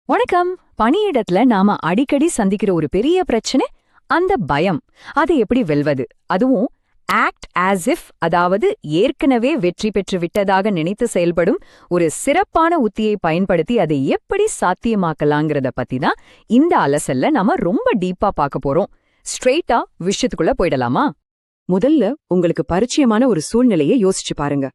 வணக்கம். பணியிடத்துல நாம அடிக்கடி சந்திக்கிற ஒரு பெரிய பிரச்சனை அந்த பயம். அதை எப்படி வெல்வது? அதுவும் ஆக்ட் ஆஸ் இஃப், அதாவது ஏற்கனவே வெற்றி பெற்று விட்டதாக நினைத்து செயல்படும் ஒரு சிறப்பான உத்தியை பயன்படுத்தி அதை எப்படி சாத்தியமாக்கலாங்கிறத பத்தி தான் இந்த அலசல்ல நாம ரொம்ப டீப்பா பார்க்க போறோம். ஸ்ட்ரெயிட்டா விஷயத்துக்குள்ள போயிடலாமா? முதல்ல உங்களுக்கு பரிச்சயமான ஒரு சூழ்நிலையை யோசிச்சு பாருங்க.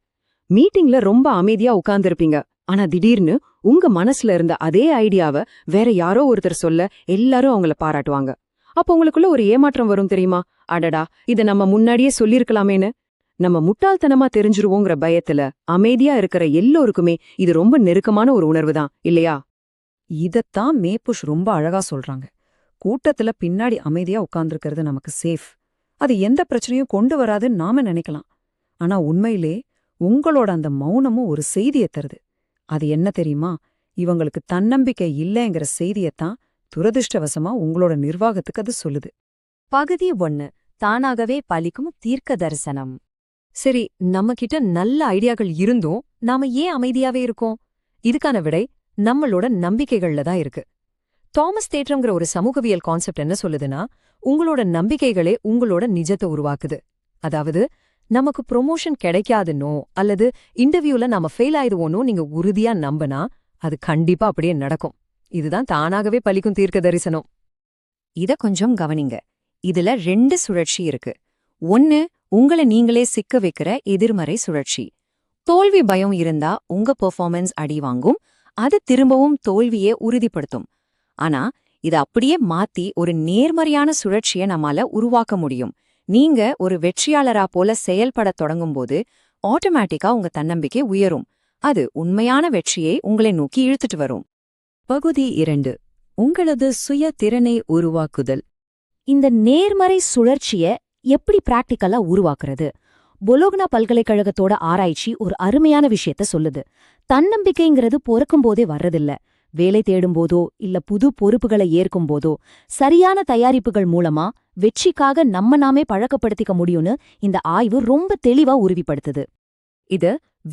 மீட்டிங்ல ரொம்ப அமைதியா உட்கார்ந்திருப்பீங்க. ஆனா திடீர்னு உங்க மனசுல இருந்த அதே ஐடியாவை வேற யாரோ ஒருத்தர் சொல்ல எல்லாரும் அவங்கள பாராட்டுவாங்க. அப்போ உங்களுக்குள்ள ஒரு ஏமாற்றம் வரும் தெரியுமா? அடடா, இத நம்ம முன்னாடியே சொல்லிருக்கலாமேன்னு. நம்ம முட்டாள்தனமா தெரிஞ்சிருவோங்கிற பயத்துல அமைதியா இருக்கிற எல்லோருக்குமே இது ரொம்ப நெருக்கமான ஒரு உணர்வு தான், இல்லையா? இதத்தான் மேபுஷ் ரொம்ப அழகா சொல்றாங்க. கூட்டத்துல பின்னாடி அமைதியா உட்கார்ந்திருக்கிறது நமக்கு சேஃப். அது எந்த பிரச்சனையும் கொண்டு வராதுன்னு நாம நினைக்கலாம். ஆனா உண்மையிலே உங்களோட அந்த மௌனமும் ஒரு செய்தியை தருது. அது என்ன தெரியுமா? இவங்களுக்கு தன்னம்பிக்கை இல்லைங்கிற செய்தியத்தான் துரதிருஷ்டவசமா உங்களோட நிர்வாகத்துக்கு அது சொல்லுது. பகுதி 1. தானாகவே பலிக்கும் தீர்க்க தரிசனம். சரி, நம்ம கிட்ட நல்ல ஐடியாக்கள் இருந்தும் நாம ஏன் அமைதியாவே இருக்கோம்? இதுக்கான விடை நம்மளோட நம்பிக்கைகள்ல தான் இருக்கு. தாமஸ் தேற்றம்ங்கிற ஒரு சமூகவியல் கான்செப்ட் என்ன சொல்லுதுன்னா, உங்களோட நம்பிக்கைகளே உங்களோட நிஜத்தை உருவாக்குது. அதாவது, நமக்கு ப்ரொமோஷன் கிடைக்காதுன்னோ அல்லது இன்டர்வியூல நாம ஃபெயில் ஆயிடுவோனோ நீங்க உறுதியா நம்பினா அது கண்டிப்பா அப்படியே நடக்கும். இதுதான் தானாகவே பலிக்கும் தீர்க்க தரிசனம். இத கொஞ்சம் கவனிங்க. இதுல 2 சுழற்சி இருக்கு. 1, உங்களை நீங்களே சிக்க வைக்கிற எதிர்மறை சுழற்சி. தோல்வி பயம் இருந்தா உங்க பெர்ஃபார்மன்ஸ் அடி வாங்கும். அது திரும்பவும் தோல்வியை உறுதிப்படுத்தும். ஆனா இத அப்படியே மாத்தி ஒரு நேர்மறையான சுழற்சியை நம்மால உருவாக்க முடியும். நீங்க ஒரு வெற்றியாளரா போல செயல்படத் தொடங்கும்போது ஆட்டோமேட்டிக்கா உங்க தன்னம்பிக்கை உயரும். அது உண்மையான வெற்றியை உங்களை நோக்கி இழுத்துட்டு வரும். பகுதி 2. உங்களது சுய திறனை உருவாக்குதல். இந்த நேர்மறை சுழற்சிய எப்படி பிராக்டிக்கலா உருவாக்குறது? பொலோக்னா பல்கலைக்கழகத்தோட ஆராய்ச்சி ஒரு அருமையான விஷயத்த சொல்லுது. தன்னம்பிக்கைங்கிறது பொறுக்கும்போதே வர்றதில்ல. வேலை தேடும்போதோ இல்ல புது பொறுப்புகளை ஏற்கும்போதோ சரியான தயாரிப்புகள் மூலமா வெற்றிக்காக நம்ம நாமே பழக்கப்படுத்திக்க முடியும்னு இந்த ஆய்வு ரொம்ப தெளிவா உறுதிப்படுத்துது. இத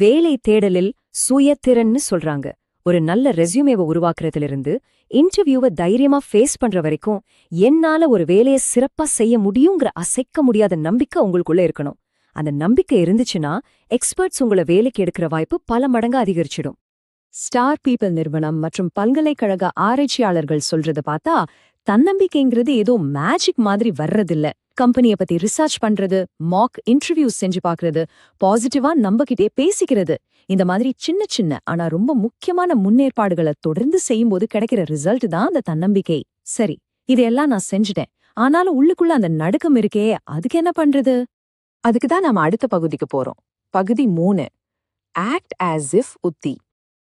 வேலை தேடலில் சுயத்திறன்னு சொல்றாங்க. ஒரு நல்ல ரெஸ்யூமேவை உருவாக்குறதிலிருந்து இன்டர்வியூவை தைரியமா ஃபேஸ் பண்ற வரைக்கும் என்னால ஒரு வேலையை சிறப்பா செய்ய முடியுங்கிற அசைக்க முடியாத நம்பிக்கை உங்களுக்குள்ள இருக்கணும். அந்த நம்பிக்கை இருந்துச்சுன்னா எக்ஸ்பர்ட்ஸ் உங்களை வேலைக்கு எடுக்கிற வாய்ப்பு பல மடங்கு அதிகரிச்சிடும். ஸ்டார் பீப்பிள் நிறுவனம் மற்றும் பல்கலைக்கழக ஆராய்ச்சியாளர்கள் சொல்றத பார்த்தா தன்னம்பிக்கைங்கிறது ஏதோ மேஜிக் மாதிரி வர்றதில்ல. கம்பெனியை பத்தி ரிசர்ச் பண்றது, மாக் இன்டர்வியூஸ் செஞ்சு பாக்குறது, பாசிட்டிவா நம்பகிட்டே பேசிக்கிறது, இந்த மாதிரி சின்ன சின்ன ஆனா ரொம்ப முக்கியமான முன்னேற்பாடுகளை தொடர்ந்து செய்யும்போது கிடைக்கிற ரிசல்ட் தான் அந்த தன்னம்பிக்கை. சரி, இதையெல்லாம் நான் செஞ்சுட்டேன், ஆனாலும் உள்ளுக்குள்ள அந்த நடுக்கம் இருக்கே, அதுக்கு என்ன பண்றது? அதுக்குதான் நாம அடுத்த பகுதிக்கு போறோம். பகுதி 3. ஆக்ட் ஆஸ் இஃப் உத்தி.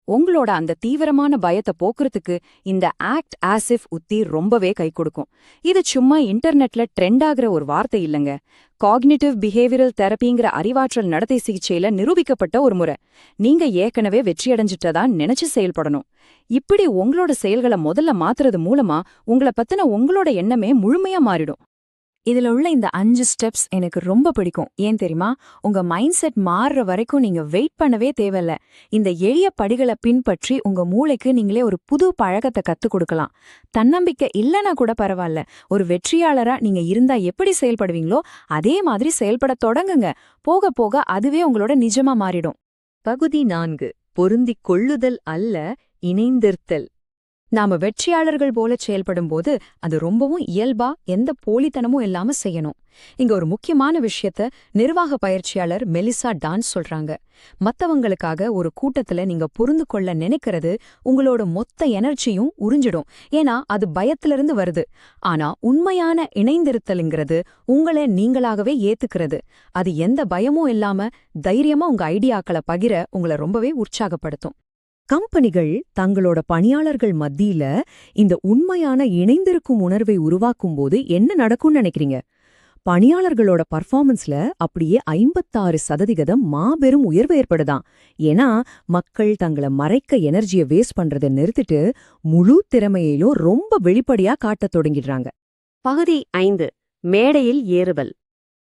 உங்களோட அந்த தீவிரமான பயத்தை போக்குறதுக்கு இந்த ஆக்ட் ஆஸ் இஃப் உத்தி ரொம்பவே கை கொடுக்கும். இது சும்மா இன்டர்நெட்ல ட்ரெண்ட் ஆகிற ஒரு வார்த்தை இல்லைங்க. காக்னிட்டிவ் பிஹேவியரல் தெரப்பிங்கிற அறிவாற்றல் நடத்தை சிகிச்சையில நிரூபிக்கப்பட்ட ஒரு முறை. நீங்க ஏற்கனவே வெற்றியடைஞ்சிட்டதா நினைச்சு செயல்படணும். இப்படி உங்களோட செயல்களை முதல்ல மாத்துறது மூலமா உங்களை பத்தின உங்களோட எண்ணமே முழுமையா மாறிடும். இதுல உள்ள இந்த 5 ஸ்டெப்ஸ் எனக்கு ரொம்ப பிடிக்கும். ஏன் தெரியுமா? உங்க மைண்ட் செட் மாறுற வரைக்கும் நீங்க வெயிட் பண்ணவே தேவையில்ல. இந்த எளிய படிகளை பின்பற்றி உங்க மூளைக்கு நீங்களே ஒரு புது பழக்கத்தை கத்துக் கொடுக்கலாம். தன்னம்பிக்கை இல்லைன்னா கூட பரவாயில்ல, ஒரு வெற்றியாளரா நீங்க இருந்தா எப்படி செயல்படுவீங்களோ அதே மாதிரி செயல்பட தொடங்குங்க. போக போக அதுவே உங்களோட நிஜமா மாறிடும். பகுதி 4. பொருந்திக் கொள்ளுதல் அல்ல, இணைந்திருத்தல். நாம வெற்றியாளர்கள் போல செயல்படும்போது அது ரொம்பவும் இயல்பா, எந்த போலித்தனமும் இல்லாம செய்யணும். இங்க ஒரு முக்கியமான விஷயத்த நிர்வாக பயிற்சியாளர் மெலிசா டான்ஸ் சொல்றாங்க. மத்தவங்களுக்காக ஒரு கூட்டத்துல நீங்க புரிந்து கொள்ள நினைக்கிறது உங்களோட மொத்த எனர்ஜியும் உறிஞ்சிடும். ஏன்னா அது பயத்திலிருந்து வருது. ஆனா உண்மையான இணைந்திருத்தல்ங்கிறது உங்களை நீங்களாகவே ஏத்துக்கிறது. அது எந்த பயமும் இல்லாம தைரியமா உங்க ஐடியாக்களை பகிர உங்களை ரொம்பவே உற்சாகப்படுத்தும். கம்பெனிகள் தங்களோட பணியாளர்கள் மத்தியில இந்த உண்மையான இணைந்திருக்கும் உணர்வை உருவாக்கும்போது என்ன நடக்கும்னு நினைக்கிறீங்க? பணியாளர்களோட பர்ஃபார்மன்ஸ்ல அப்படியே 56% மாபெரும் உயர்வு ஏற்படுதாம். ஏன்னா மக்கள் தங்களை மறைக்க எனர்ஜியை வேஸ்ட் பண்றதை நிறுத்திட்டு முழு திறமையிலும் ரொம்ப வெளிப்படையா காட்டத் தொடங்கிடுறாங்க. பகுதி 5. மேடையில் ஏறுதல்.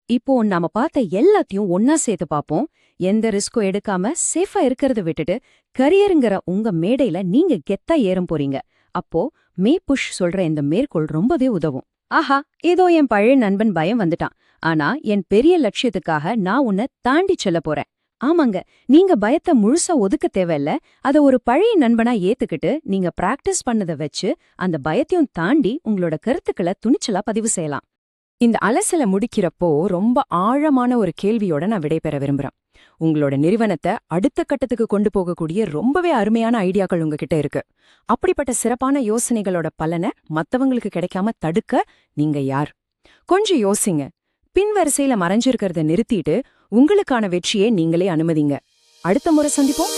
இப்போ நாம பார்த்த எல்லாத்தையும் ஒன்னா சேர்த்து பாப்போம். எந்த ரிஸ்க்கும் எடுக்காம சேஃபா இருக்கிறத விட்டுட்டு கரியருங்கிற உங்க மேடையில நீங்க கெத்தா ஏறும் போறீங்க. அப்போ மே புஷ் சொல்ற இந்த மேற்கோள் ரொம்பவே உதவும். ஆஹா, ஏதோ என் பழைய நண்பன் பயம் வந்துட்டான், ஆனா என் பெரிய லட்சியத்துக்காக நான் உன்னை தாண்டி செல்ல போறேன். ஆமாங்க, நீங்க பயத்தை முழுசா ஒதுக்க தேவையில்ல. அத ஒரு பழைய நண்பனா ஏத்துக்கிட்டு நீங்க பிராக்டிஸ் பண்ணதை வச்சு அந்த பயத்தையும் தாண்டி உங்களோட கருத்துக்களை துணிச்சலா பதிவு செய்யலாம். இந்த அலசல முடிக்கிறப்போ ரொம்ப ஆழமான ஒரு கேள்வியோட நான் விடைபெற விரும்புறேன். உங்களோட நிறுவனத்தை அடுத்த கட்டத்துக்கு கொண்டு போகக்கூடிய ரொம்பவே அருமையான ஐடியாக்கள் உங்ககிட்ட இருக்கு. அப்படிப்பட்ட சிறப்பான யோசனைகளோட பலனை மத்தவங்களுக்கு கிடைக்காம தடுக்க நீங்க யார்? கொஞ்சம் யோசிங்க. பின்வரிசையில மறைஞ்சிருக்கிறத நிறுத்திட்டு உங்களுக்கான வெற்றியை நீங்களே அனுமதிங்க. அடுத்த முறை சந்திப்போம்.